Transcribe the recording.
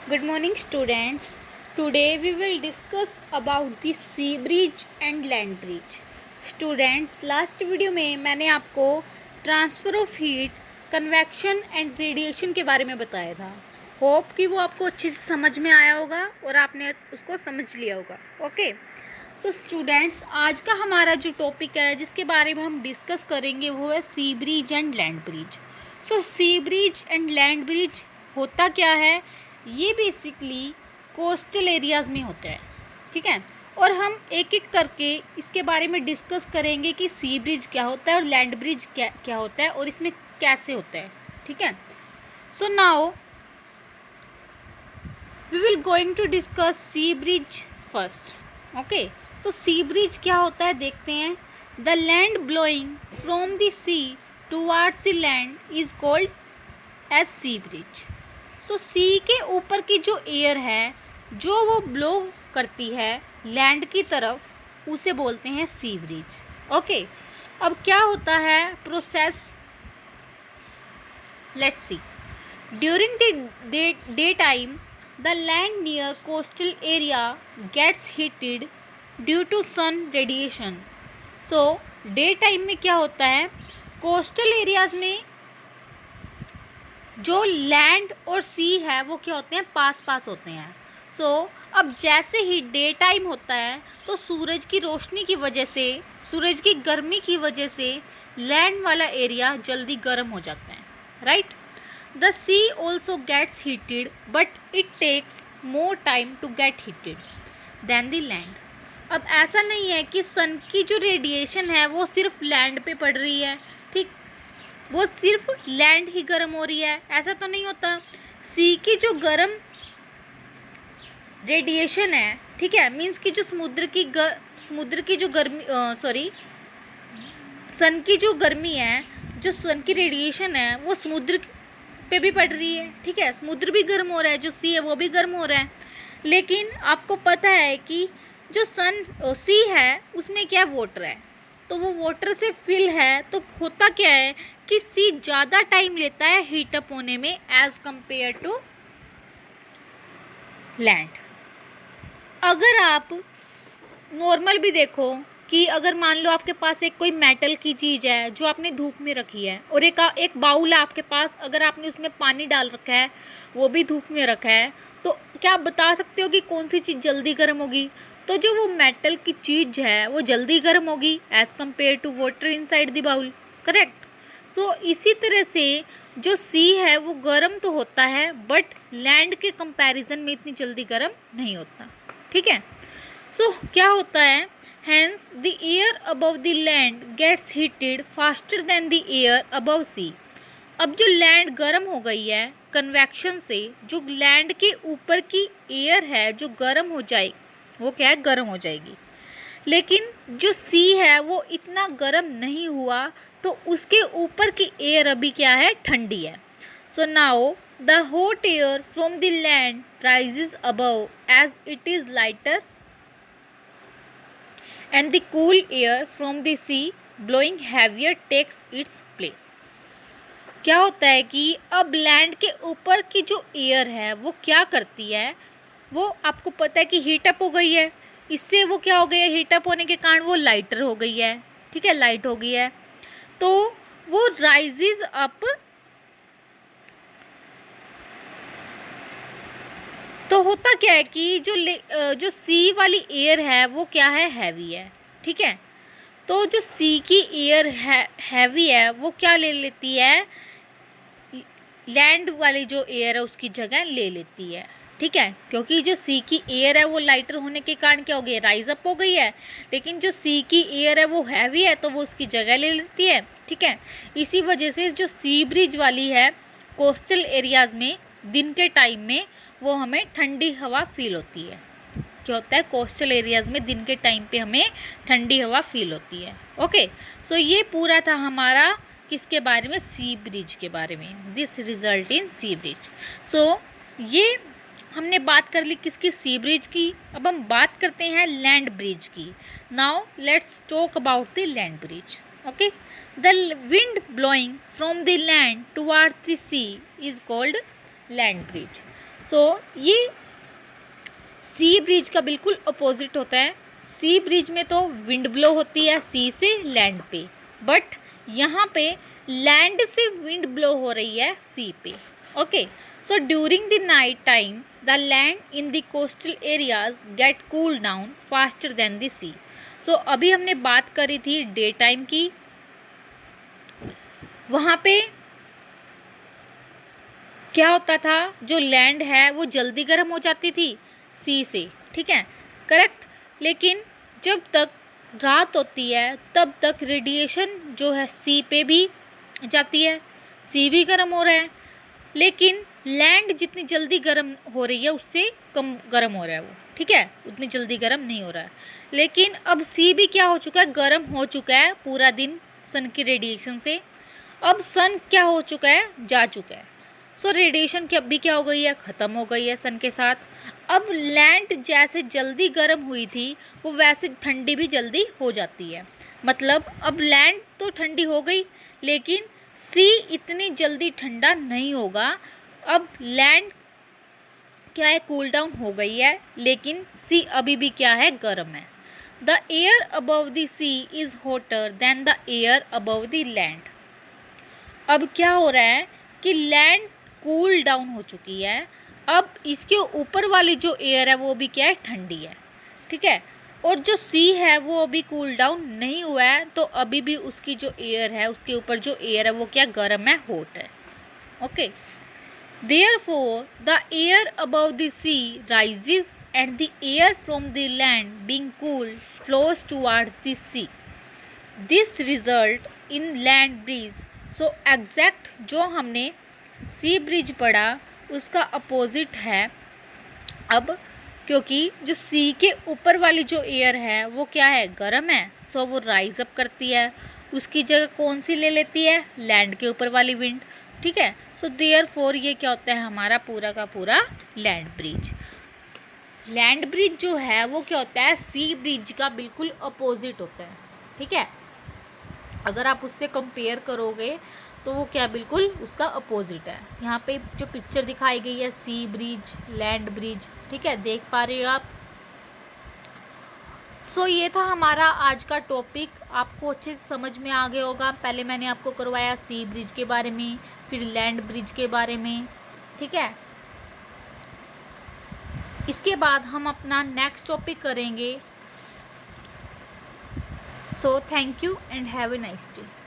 Good morning students. Today we will discuss about the sea bridge and land bridge. Students, last video में मैंने आपको transfer of heat, convection and radiation के बारे में बताया था. होप कि वो आपको अच्छे से समझ में आया होगा और आपने उसको समझ लिया होगा. ओके. सो स्टूडेंट्स, आज का हमारा जो टॉपिक है जिसके बारे में हम डिस्कस करेंगे वो है sea breeze and land breeze. So sea breeze and land breeze होता क्या है? ये बेसिकली कोस्टल एरियाज़ में होता है. ठीक है. और हम एक एक करके इसके बारे में डिस्कस करेंगे कि सी ब्रिज क्या होता है और लैंड ब्रिज क्या होता है और इसमें कैसे होता है. ठीक है. So now we will going to discuss sea breeze first. Okay. So sea breeze क्या होता है देखते हैं. The land blowing from the sea towards the land is called as sea breeze. So sea के ऊपर की जो एयर है जो वो ब्लो करती है लैंड की तरफ, उसे बोलते हैं सी ब्रिज. ओके. अब क्या होता है process, let's see. During the day time the land near coastal area gets heated due to sun radiation. So day time में क्या होता है, कोस्टल एरियाज में जो लैंड और सी है वो क्या होते हैं, पास पास होते हैं. सो अब जैसे ही डे टाइम होता है तो सूरज की रोशनी की वजह से, सूरज की गर्मी की वजह से लैंड वाला एरिया जल्दी गर्म हो जाता है. Right. The sea also gets heated but it takes more time to get heated than the land. अब ऐसा नहीं है कि सन की जो रेडिएशन है वो सिर्फ लैंड पे पड़ रही है, ठीक, वो सिर्फ लैंड ही गर्म हो रही है, ऐसा तो नहीं होता. सी की जो गर्म रेडिएशन है, ठीक है, मीन्स कि जो समुद्र की जो गर्मी, सॉरी, सन की जो गर्मी है, जो सन की रेडिएशन है वो समुद्र पे भी पड़ रही है. ठीक है. समुद्र भी गर्म हो रहा है, जो सी है वो भी गर्म हो रहा है. लेकिन आपको पता है कि जो सी है उसमें क्या वाटर है, तो वो वाटर से फिल है. तो होता क्या है कि सी ज़्यादा टाइम लेता है हीटअप होने में एज़ कंपेयर टू लैंड. अगर आप नॉर्मल भी देखो कि अगर मान लो आपके पास एक कोई मेटल की चीज़ है जो आपने धूप में रखी है और एक बाउल है आपके पास, अगर आपने उसमें पानी डाल रखा है वो भी धूप में रखा है, तो क्या आप बता सकते हो कि कौन सी चीज़ जल्दी गर्म होगी? तो जो वो मेटल की चीज़ है वो जल्दी गर्म होगी as compared to water inside the bowl. Correct. So इसी तरह से जो सी है वो गर्म तो होता है बट लैंड के कंपैरिजन में इतनी जल्दी गर्म नहीं होता. ठीक है. सो क्या होता है, hence the air above the land gets heated faster than the air above sea. अब जो लैंड गर्म हो गई है कन्वेक्शन से, जो लैंड के ऊपर की एयर है जो गर्म हो जाए, वो क्या है, गर्म हो जाएगी. लेकिन जो सी है वो इतना गर्म नहीं हुआ, तो उसके ऊपर की एयर अभी क्या है, ठंडी है. So now the hot air from the land rises above as it is lighter and the cool air from the sea blowing heavier takes its place. क्या होता है कि अब लैंड के ऊपर की जो एयर है वो क्या करती है, वो आपको पता है कि हीटअप हो गई है. इससे वो क्या हो गया, हीटअप होने के कारण वो लाइटर हो गई है. ठीक है, लाइट हो गई है. तो वो राइजेज अप, तो होता क्या है कि जो सी वाली एयर है वो क्या है, हैवी है. ठीक है. तो जो सी की एयर है हैवी है वो क्या ले लेती है, लैंड वाली जो एयर है उसकी जगह ले लेती है. ठीक है. क्योंकि जो सी की एयर है वो लाइटर होने के कारण क्या हो गई, राइज अप हो गई है. लेकिन जो सी की एयर है वो हैवी है तो वो उसकी जगह ले लेती है. ठीक है. इसी वजह से जो सी ब्रिज वाली है कोस्टल एरियाज़ में दिन के टाइम में वो हमें ठंडी हवा फील होती है. क्या होता है, कोस्टल एरियाज़ में दिन के टाइम पे हमें ठंडी हवा फील होती है. ओके. सो ये पूरा था हमारा किसके बारे में, सी ब्रिज के बारे में. This result in sea breeze. So ये हमने बात कर ली किसकी, सी ब्रिज की. अब हम बात करते हैं लैंड ब्रिज की. Now let's talk about the land breeze. Okay. The wind blowing from the land towards the sea is called land breeze. ये सी ब्रिज का बिल्कुल अपोजिट होता है। सी ब्रिज में तो विंड ब्लो होती है सी से लैंड पे, बट यहाँ पे लैंड से विंड ब्लो हो रही है सी पे। Okay, so during the night time the land in the coastal areas get cool down faster than the sea. So अभी हमने बात करी थी डे टाइम की, वहाँ पे क्या होता था, जो लैंड है वो जल्दी गर्म हो जाती थी सी से, ठीक है, करेक्ट। लेकिन जब तक रात होती है तब तक रेडिएशन जो है सी पे भी जाती है, सी भी गर्म हो रहा है, लेकिन लैंड जितनी जल्दी गर्म हो रही है उससे कम गर्म हो रहा है वो, ठीक है, उतनी जल्दी गर्म नहीं हो रहा है। लेकिन अब सी भी क्या हो चुका है, गर्म हो चुका है पूरा दिन सन की रेडिएशन से। अब सन क्या हो चुका है, जा चुका है। सो रेडिएशन की अब भी क्या हो गई है, ख़त्म हो गई है सन के साथ। अब लैंड जैसे जल्दी गर्म हुई थी वो वैसे ठंडी भी जल्दी हो जाती है। मतलब अब लैंड तो ठंडी हो गई, लेकिन सी इतनी जल्दी ठंडा नहीं होगा। अब लैंड क्या है, कूल डाउन हो गई है, लेकिन सी अभी भी क्या है, गर्म है। The air above the sea is hotter than the air above the land. अब क्या हो रहा है कि लैंड कूल डाउन हो चुकी है, अब इसके ऊपर वाली जो एयर है वो भी क्या है, ठंडी है, ठीक है, और जो सी है वो अभी कूल डाउन नहीं हुआ है, तो अभी भी उसकी जो एयर है, उसके ऊपर जो एयर है वो क्या, गर्म है, हॉट है। Okay, therefore the air above the sea rises and the air from the land being cool flows towards the sea. This result in land breeze. So exact जो हमने सी ब्रिज पढ़ा उसका अपोजिट है अब, क्योंकि जो सी के ऊपर वाली जो एयर है वो क्या है, गर्म है, सो वो राइज अप करती है, उसकी जगह कौन सी ले लेती है, लैंड के ऊपर वाली विंड, ठीक है। सो देयरफॉर ये क्या होता है, हमारा पूरा का पूरा लैंड ब्रिज। लैंड ब्रिज जो है वो क्या होता है, सी ब्रिज का बिल्कुल अपोजिट होता है, ठीक है। अगर आप उससे कंपेयर करोगे तो वो क्या, बिल्कुल उसका अपोजिट है। यहाँ पे जो पिक्चर दिखाई गई है, सी ब्रिज, लैंड ब्रिज, ठीक है, देख पा रहे हो आप। सो ये था हमारा आज का टॉपिक, आपको अच्छे से समझ में आ गया होगा। पहले मैंने आपको करवाया सी ब्रिज के बारे में, फिर लैंड ब्रिज के बारे में, ठीक है। इसके बाद हम अपना नेक्स्ट टॉपिक करेंगे। So thank you and have a nice day.